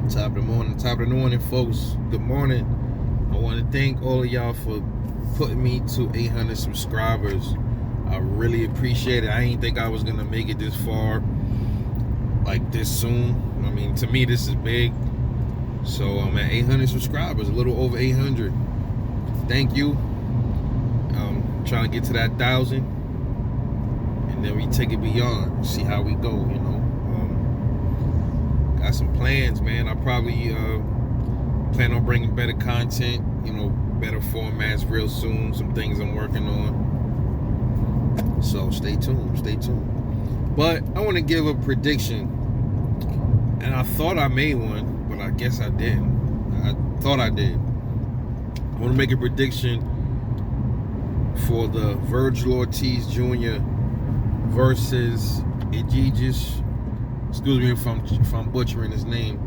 Top of the morning, folks. Good morning. I want to thank all of y'all for putting me to 800 subscribers. I really appreciate it. I didn't think I was gonna make it this far, like this soon. I mean, to me, this is big. So I'm at 800 subscribers, a little over 800. Thank you. Trying to get to that 1,000, and then we take it beyond. See how we go. Got some plans, man. I probably plan on bringing better content, better formats real soon. Some things I'm working on. So stay tuned. But I want to give a prediction, and I thought I made one, but I guess I didn't. I thought I did. I want to make a prediction for the Vergil Ortiz Jr. versus Egidijus, excuse me if I'm butchering his name,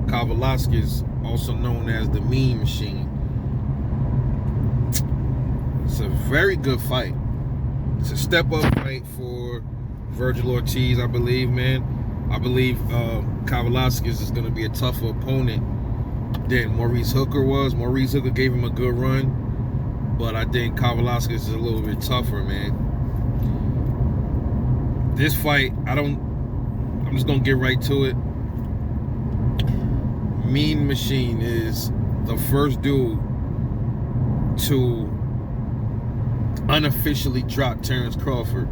Kavaliauskas, also known as the Mean Machine. It's a very good fight. It's a step-up fight for Vergil Ortiz, I believe, man. I believe Kavaliauskas is going to be a tougher opponent than Maurice Hooker was. Maurice Hooker gave him a good run, but I think Kavaliauskas is a little bit tougher, man. This fight, I'm just gonna get right to it. Mean Machine is the first dude to unofficially drop Terrence Crawford.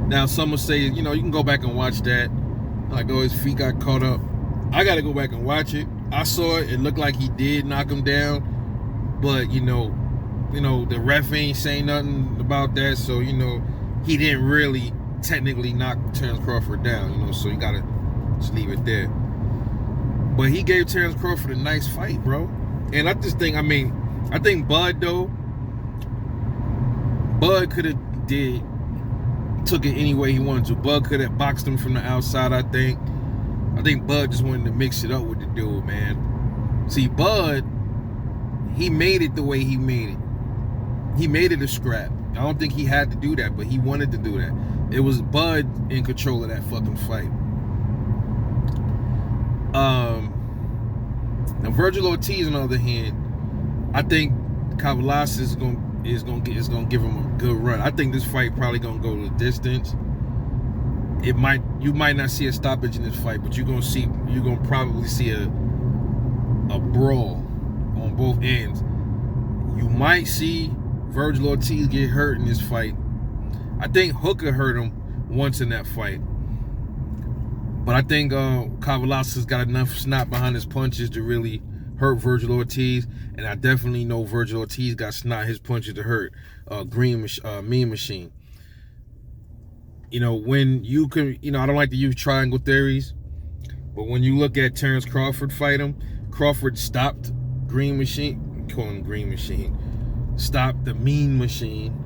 Now, some will say, you can go back and watch that. Like, oh, his feet got caught up. I gotta go back and watch it. I saw it. It looked like he did knock him down. But, the ref ain't saying nothing about that. So, he didn't really technically knock Terrence Crawford down, so you gotta just leave it there. But he gave Terrence Crawford a nice fight, bro. And I just think, I think Bud could have took it any way he wanted to. Bud could have boxed him from the outside, I think. I think Bud just wanted to mix it up with the dude, man. See, Bud, he made it the way he made it. He made it a scrap. I don't think he had to do that, but he wanted to do that. It was Bud in control of that fucking fight. Now Vergil Ortiz, on the other hand, I think Kavaliauskas is gonna give him a good run. I think this fight probably gonna go to the distance. You might not see a stoppage in this fight, but you're gonna probably see a brawl on both ends. You might see Vergil Ortiz get hurt in this fight. I think Hooker hurt him once in that fight. But I think Kavaliauskas got enough snap behind his punches to really hurt Vergil Ortiz. And I definitely know Vergil Ortiz got snot his punches to hurt Mean Machine. When you can, I don't like to use triangle theories, but when you look at Terrence Crawford fight him, Crawford stopped Green Machine, call him Green Machine, stopped the Mean Machine.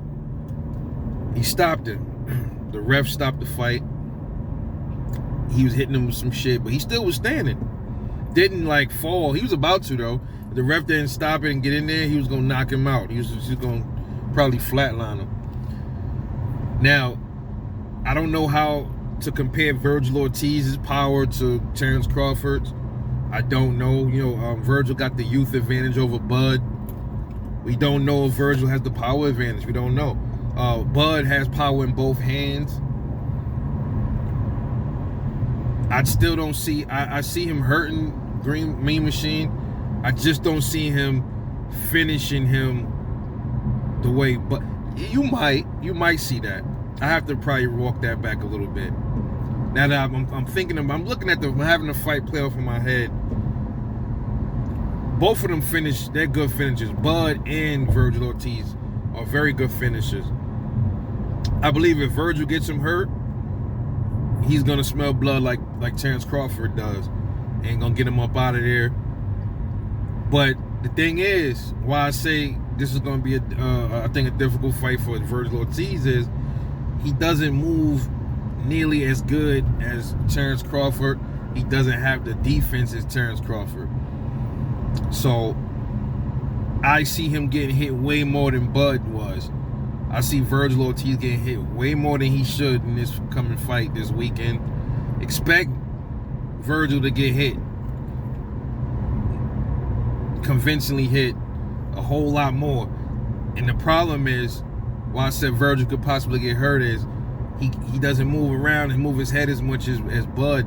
He stopped him. The ref stopped the fight. He was hitting him with some shit, but he still was standing. Didn't fall. He was about to, though. The ref didn't stop it and get in there. He was gonna knock him out. He was just gonna probably flatline him. Now, I don't know how to compare Vergil Ortiz's power to Terrence Crawford's. I don't know. Vergil got the youth advantage over Bud. We don't know if Vergil has the power advantage. We don't know. Bud has power in both hands. I still don't see. I see him hurting Mean Machine. I just don't see him finishing him the way. But you might see that. I have to probably walk that back a little bit. Now that I'm thinking, I'm looking at I'm having the fight play off in my head. Both of them they're good finishers. Bud and Vergil Ortiz are very good finishers. I believe if Vergil gets him hurt, he's gonna smell blood like Terrence Crawford does, and gonna get him up out of there. But the thing is, why I say this is gonna be I think a difficult fight for Vergil Ortiz is he doesn't move nearly as good as Terrence Crawford. He doesn't have the defense as Terrence Crawford. So I see him getting hit way more than Bud was. I see Vergil Ortiz getting hit way more than he should in this coming fight this weekend. Expect Vergil to get hit. convincingly hit a whole lot more. And the problem is, why I said Vergil could possibly get hurt is he doesn't move around and move his head as much as Bud.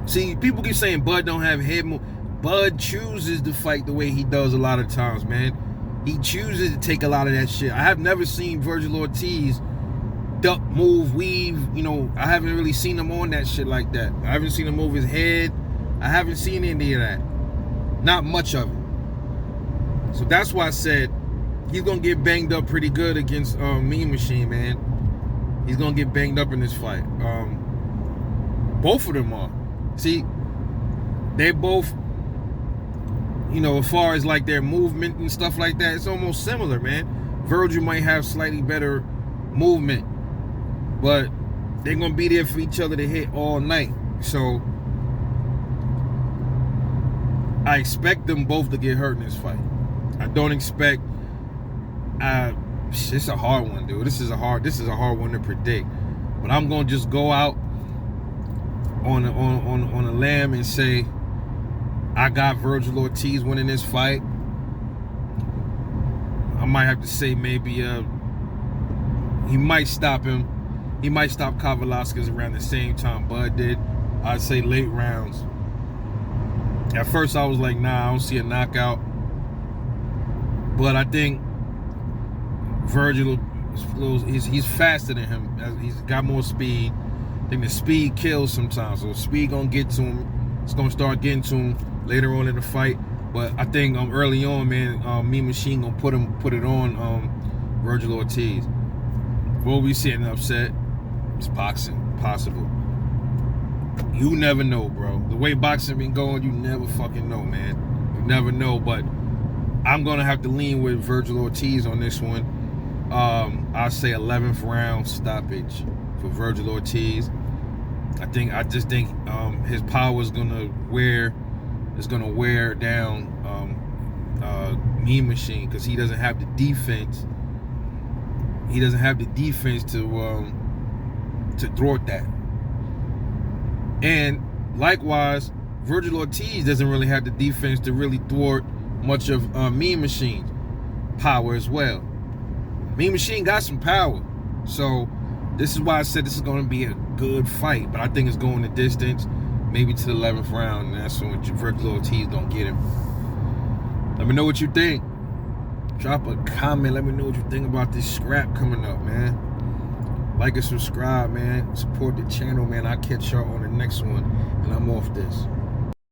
See, people keep saying Bud don't have head move. Bud chooses to fight the way he does a lot of times, man. He chooses to take a lot of that shit. I have never seen Vergil Ortiz duck, move, weave. You know, I haven't really seen him on that shit like that. I haven't seen him move his head. I haven't seen any of that. Not much of it. So that's why I said he's gonna get banged up pretty good against Mean Machine, man. He's gonna get banged up in this fight. Both of them are. See, they both, you know, as far as like their movement and stuff like that, it's almost similar, man. Vergil might have slightly better movement, but they're gonna be there for each other to hit all night. So I expect them both to get hurt in this fight. I don't expect. It's a hard one, dude. This is a hard one to predict. But I'm gonna just go out on a limb and say I got Vergil Ortiz winning this fight. I might have to say maybe he might stop him. He might stop Kavaliauskas around the same time Bud did. I'd say late rounds. At first I was like, nah, I don't see a knockout. But I think Vergil, he's faster than him. He's got more speed. I think the speed kills sometimes. So speed gonna get to him. It's gonna start getting to him later on in the fight. But I think early on, man, Mean Machine gonna put it on Vergil Ortiz. Will we see an upset? It's boxing, possible. You never know, bro. The way boxing been going, you never fucking know, man. You never know. But I'm gonna have to lean with Vergil Ortiz on this one. I'll say 11th round stoppage for Vergil Ortiz. I just think his power is gonna wear down Mean Machine, because he doesn't have the defense. He doesn't have the defense to thwart that. And likewise, Vergil Ortiz doesn't really have the defense to really thwart much of Mean Machine's power as well. Mean Machine got some power. So this is why I said this is going to be a good fight. But I think it's going the distance, maybe to the 11th round. And that's when Vergil Ortiz going to get him. Let me know what you think. Drop a comment. Let me know what you think about this scrap coming up, man. Like and subscribe, man. Support the channel, man. I'll catch y'all on the next one. And I'm off this.